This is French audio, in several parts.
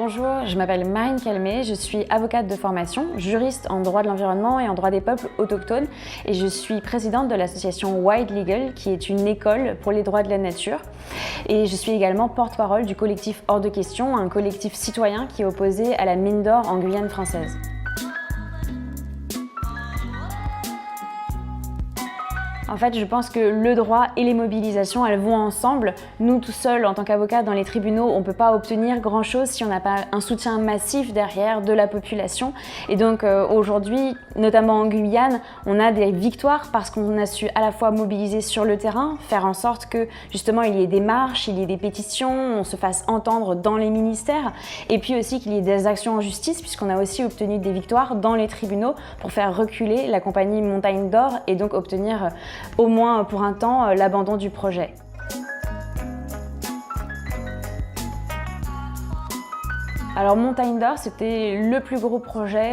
Bonjour, je m'appelle Marine Calmet, je suis avocate de formation, juriste en droit de l'environnement et en droit des peuples autochtones et je suis présidente de l'association Wild Legal qui est une école pour les droits de la nature et je suis également porte-parole du collectif Hors de Question, un collectif citoyen qui est opposé à la mine d'or en Guyane française. En fait, je pense que le droit et les mobilisations, elles vont ensemble. Nous, tout seuls, en tant qu'avocats dans les tribunaux, on ne peut pas obtenir grand-chose si on n'a pas un soutien massif derrière de la population. Et donc aujourd'hui, notamment en Guyane, on a des victoires parce qu'on a su à la fois mobiliser sur le terrain, faire en sorte que justement il y ait des marches, il y ait des pétitions, on se fasse entendre dans les ministères, et puis aussi qu'il y ait des actions en justice, puisqu'on a aussi obtenu des victoires dans les tribunaux pour faire reculer la compagnie Montagne d'Or et donc obtenir au moins pour un temps l'abandon du projet. Alors Montagne d'Or, c'était le plus gros projet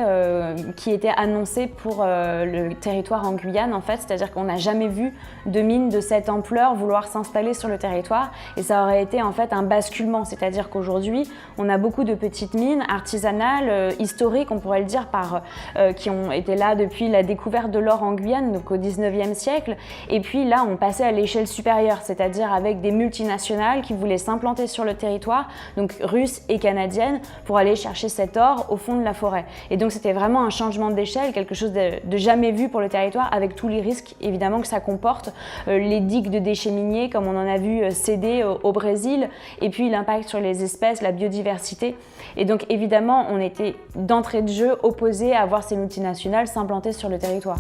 qui était annoncé pour le territoire en Guyane en fait, c'est-à-dire qu'on n'a jamais vu de mine de cette ampleur vouloir s'installer sur le territoire et ça aurait été en fait un basculement, c'est-à-dire qu'aujourd'hui on a beaucoup de petites mines artisanales, historiques on pourrait le dire, qui ont été là depuis la découverte de l'or en Guyane, donc au 19e siècle, et puis là on passait à l'échelle supérieure, c'est-à-dire avec des multinationales qui voulaient s'implanter sur le territoire, donc russes et canadiennes, pour aller chercher cet or au fond de la forêt. Et donc c'était vraiment un changement d'échelle, quelque chose de jamais vu pour le territoire, avec tous les risques évidemment que ça comporte, les digues de déchets miniers comme on en a vu céder au Brésil, et puis l'impact sur les espèces, la biodiversité. Et donc évidemment on était d'entrée de jeu opposés à voir ces multinationales s'implanter sur le territoire.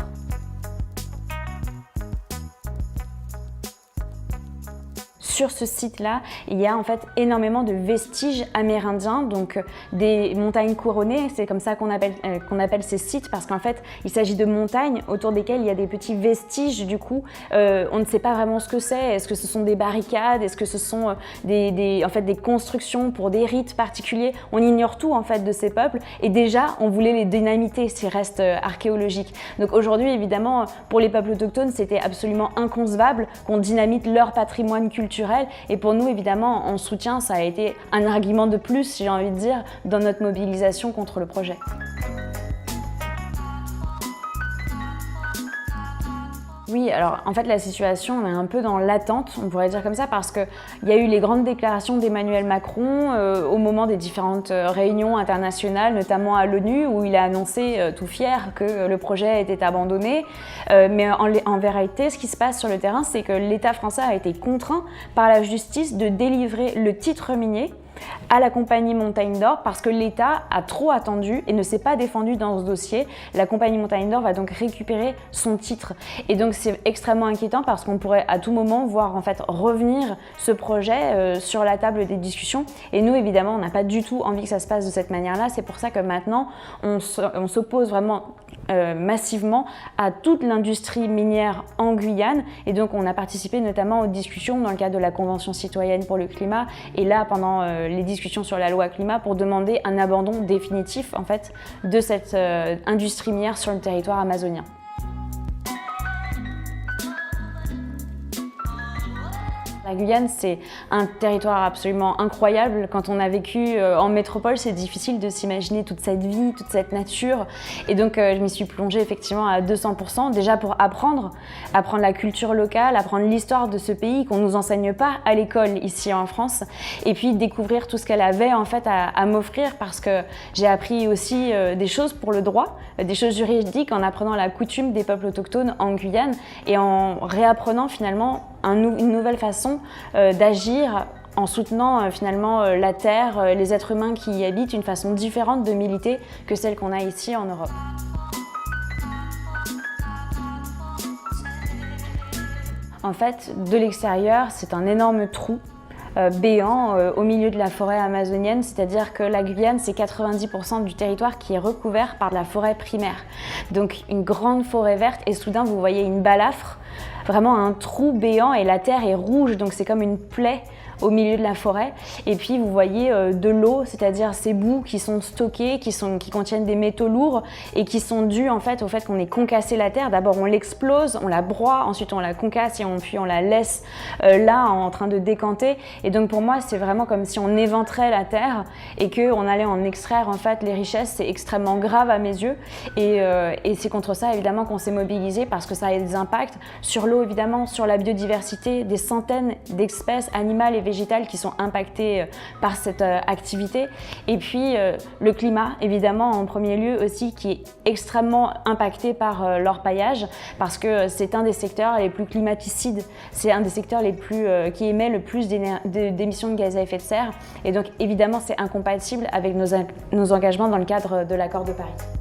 Sur ce site-là, il y a en fait énormément de vestiges amérindiens, donc des montagnes couronnées, c'est comme ça qu'on appelle ces sites, parce qu'en fait, il s'agit de montagnes autour desquelles il y a des petits vestiges, du coup, on ne sait pas vraiment ce que c'est, est-ce que ce sont des barricades, est-ce que ce sont des constructions pour des rites particuliers, on ignore tout en fait de ces peuples, et déjà, on voulait les dynamiter, ces restes archéologiques. Donc aujourd'hui, évidemment, pour les peuples autochtones, c'était absolument inconcevable qu'on dynamite leur patrimoine culturel. Et pour nous, évidemment, en soutien, ça a été un argument de plus, j'ai envie de dire, dans notre mobilisation contre le projet. Oui, alors en fait la situation est un peu dans l'attente, on pourrait dire comme ça, parce qu'il y a eu les grandes déclarations d'Emmanuel Macron au moment des différentes réunions internationales, notamment à l'ONU, où il a annoncé tout fier que le projet était abandonné. Mais en vérité, ce qui se passe sur le terrain, c'est que l'État français a été contraint par la justice de délivrer le titre minier à la compagnie Montagne d'Or parce que l'État a trop attendu et ne s'est pas défendu dans ce dossier. La compagnie Montagne d'Or va donc récupérer son titre. Et donc c'est extrêmement inquiétant parce qu'on pourrait à tout moment voir en fait revenir ce projet sur la table des discussions. Et nous évidemment on n'a pas du tout envie que ça se passe de cette manière-là. C'est pour ça que maintenant on s'oppose vraiment massivement à toute l'industrie minière en Guyane. Et donc on a participé notamment aux discussions dans le cadre de la Convention citoyenne pour le climat et là pendant les discussions sur la loi climat pour demander un abandon définitif en fait de cette industrie minière sur le territoire amazonien. La Guyane, c'est un territoire absolument incroyable. Quand on a vécu en métropole, c'est difficile de s'imaginer toute cette vie, toute cette nature. Et donc, je m'y suis plongée effectivement à 200%, déjà pour apprendre la culture locale, apprendre l'histoire de ce pays qu'on ne nous enseigne pas à l'école ici en France. Et puis découvrir tout ce qu'elle avait en fait à m'offrir parce que j'ai appris aussi des choses pour le droit, des choses juridiques en apprenant la coutume des peuples autochtones en Guyane et en réapprenant finalement une nouvelle façon d'agir en soutenant finalement la terre, les êtres humains qui y habitent, une façon différente de militer que celle qu'on a ici en Europe. En fait, de l'extérieur, c'est un énorme trou béant au milieu de la forêt amazonienne, c'est-à-dire que la Guyane, c'est 90% du territoire qui est recouvert par de la forêt primaire. Donc une grande forêt verte et soudain vous voyez une balafre, vraiment un trou béant et la terre est rouge, donc c'est comme une plaie au milieu de la forêt. Et puis vous voyez de l'eau, c'est-à-dire ces boues qui sont stockées, qui contiennent des métaux lourds et qui sont dus en fait au fait qu'on ait concassé la terre. D'abord on l'explose, on la broie, ensuite on la concasse et puis on la laisse là en train de décanter. Et donc pour moi c'est vraiment comme si on éventrait la terre et qu'on allait en extraire en fait les richesses. C'est extrêmement grave à mes yeux et c'est contre ça évidemment qu'on s'est mobilisé parce que ça a des impacts sur l'eau évidemment, sur la biodiversité, des centaines d'espèces animales et végétales qui sont impactées par cette activité. Et puis le climat évidemment en premier lieu aussi qui est extrêmement impacté par l'orpaillage parce que c'est un des secteurs les plus climaticides, c'est un des secteurs les plus, qui émet le plus d'émissions de gaz à effet de serre et donc évidemment c'est incompatible avec nos engagements dans le cadre de l'accord de Paris.